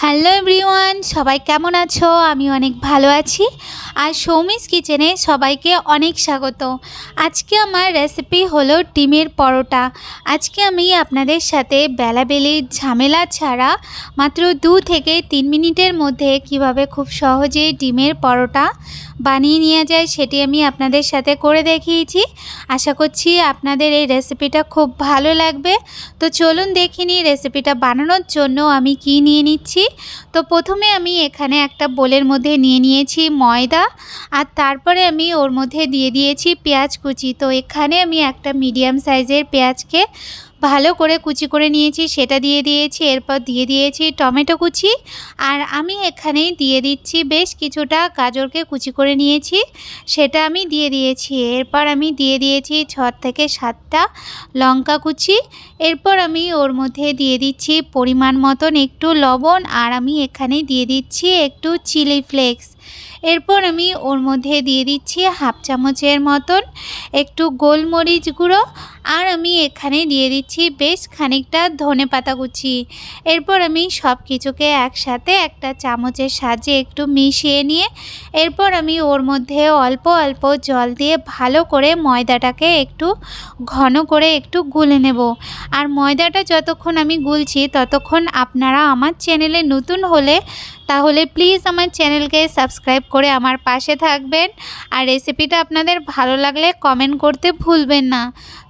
Hello everyone, সবাই কেমন আছো? আমি অনেক ভালো আছি। আর সৌমিস কিচেনে সবাইকে অনেক স্বাগত। আজকে আমার রেসিপি হলো ডিমের পরোটা। আজকে আমি আপনাদের সাথে বেলাবেলির ঝামেলা ছাড়া মাত্র 2 থেকে 3 মিনিটের মধ্যে কিভাবে খুব সহজেই ডিমের পরোটা বানিয়ে নেওয়া যায় সেটি আমি আপনাদের সাথে করে দেখিয়েছি। আশা করছি আপনাদের এই রেসিপিটা খুব ভালো লাগবে। তো চলুন দেখে নিই রেসিপিটা বানানোর জন্য আমি কি নিয়ে নিচ্ছি। তো প্রথমে আমি এখানে একটা বোলের মধ্যে নিয়ে নিয়েছি ময়দা, আর তারপরে আমি ওর মধ্যে দিয়ে দিয়েছি পেঁয়াজ কুচি। তো এখানে আমি একটা মিডিয়াম সাইজের পেঁয়াজকে ভালো করে কুচি করে নিয়েছি, সেটা দিয়ে দিয়েছি। এরপর দিয়ে দিয়েছি টমেটো কুচি, আর আমি এখানে দিয়ে দিচ্ছি বেশ কিছুটা গাজরকে কুচি করে নিয়েছি, সেটা আমি দিয়ে দিয়েছি। এরপর আমি দিয়ে দিয়েছি 6 থেকে 7টা লঙ্কা কুচি। এরপর আমি ওর মধ্যে দিয়ে দিচ্ছি পরিমাণ মতন একটু লবণ, আর আমি এখানে দিয়ে দিচ্ছি একটু চিলি ফ্লেক্স। এরপর আমি ওর মধ্যে দিয়ে দিচ্ছি হাফ চামচের মতন একটু গোলমরিচ গুঁড়ো, আর আমি এখানে দিয়ে দিচ্ছি বেশ খানিকটা ধনেপাতা কুচি। এরপর আমি সব কিছুকে একসাথে একটা চামচের সাহায্যে একটু মিশিয়ে নিয়ে এরপর আমি ওর মধ্যে অল্প অল্প জল দিয়ে ভালো করে ময়দাটাকে একটু ঘন করে একটু গুলে নেব। আর ময়দাটা যতক্ষণ আমি গুলছি ততক্ষণ আপনারা আমার চ্যানেলে নতুন হলে তাহলে প্লিজ আমার চ্যানেলকে সাবস্ক্রাইব করে আমার পাশে থাকবেন। আর রেসিপিটা আপনাদের ভালো লাগলে কমেন্ট করতে ভুলবেন না।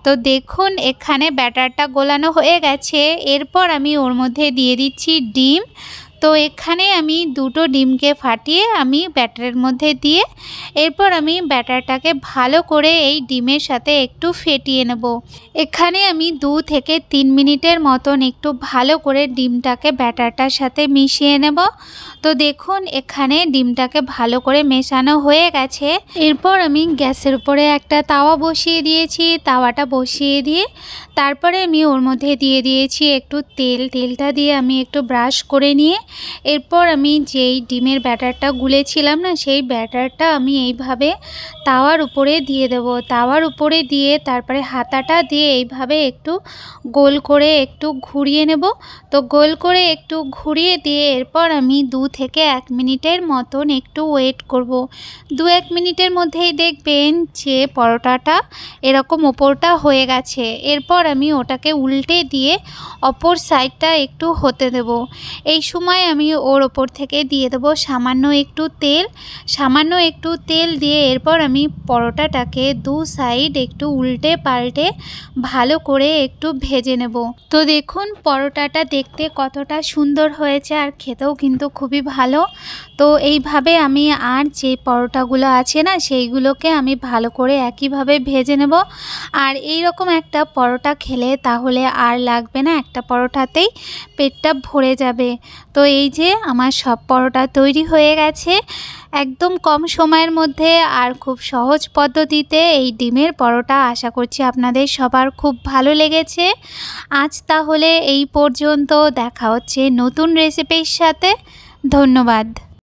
তো দেখুন এখানে ব্যাটারটা গোলানো হয়ে গেছে। এরপর আমি ওর মধ্যে দিয়ে দিচ্ছি ডিম। তো এখানে আমি 2টো ডিমকে ফাটিয়ে আমি ব্যাটারের মধ্যে দিয়ে এরপর আমি ব্যাটারটাকে ভালো করে এই ডিমের সাথে একটু ফেটিয়ে নেব। এখানে আমি 2 থেকে 3 মিনিটের মতন একটু ভালো করে ডিমটাকে ব্যাটারটার সাথে মিশিয়ে নেব। তো দেখুন এখানে ডিমটাকে ভালো করে মেশানো হয়ে গেছে। এরপর আমি গ্যাসের উপরে একটা তাওয়া বসিয়ে দিয়েছি। তাওয়াটা বসিয়ে দিয়ে তারপরে আমি ওর মধ্যে দিয়ে দিয়েছি একটু তেলটা দিয়ে আমি একটু ব্রাশ করে নিয়ে এরপর আমি যেই ডিমের ব্যাটারটা গুলেছিলাম না, সেই ব্যাটারটা আমি এইভাবে তাওয়ার উপরে দিয়ে দেব। তাওয়ার উপরে দিয়ে তারপরে হাতাটা দিয়ে এইভাবে একটু গোল করে একটু ঘুরিয়ে নেব। তো গোল করে একটু ঘুরিয়ে দিয়ে এরপর আমি 2 থেকে 1 মিনিটের মতন একটু ওয়েট করব। 2-1 মিনিটের মধ্যেই দেখবেন যে পরোটাটা এরকম ওপরটা হয়ে গেছে। এরপর আমি ওটাকে উল্টে দিয়ে অপর সাইডটা একটু হতে দেব। এই সময় আমি ওর ওপর থেকে দিয়ে দেব সামান্য একটু তেল দিয়ে এরপর আমি পরোটাটাকে 2 সাইড একটু উল্টে পাল্টে ভালো করে একটু ভেজে নেব। তো দেখুন পরোটাটা দেখতে কতটা সুন্দর হয়েছে, আর খেতেও কিন্তু খুবই ভালো। তো এইভাবে আমি আর যে পরোটাগুলো আছে না সেইগুলোকে আমি ভালো করে একইভাবে ভেজে নেব। আর এই রকম একটা পরোটা খেলে তাহলে আর লাগবে না, একটা পরোটাতেই পেটটা ভরে যাবে। তো এই যে আমার সব পরোটা তৈরি হয়ে গেছে একদম কম সময়ের মধ্যে আর খুব সহজ পদ্ধতিতে এই ডিমের পরোটা। আশা করছি আপনাদের সবার খুব ভালো লেগেছে। আজ তাহলে এই পর্যন্ত, দেখা হচ্ছে নতুন রেসিপির সাথে। ধন্যবাদ।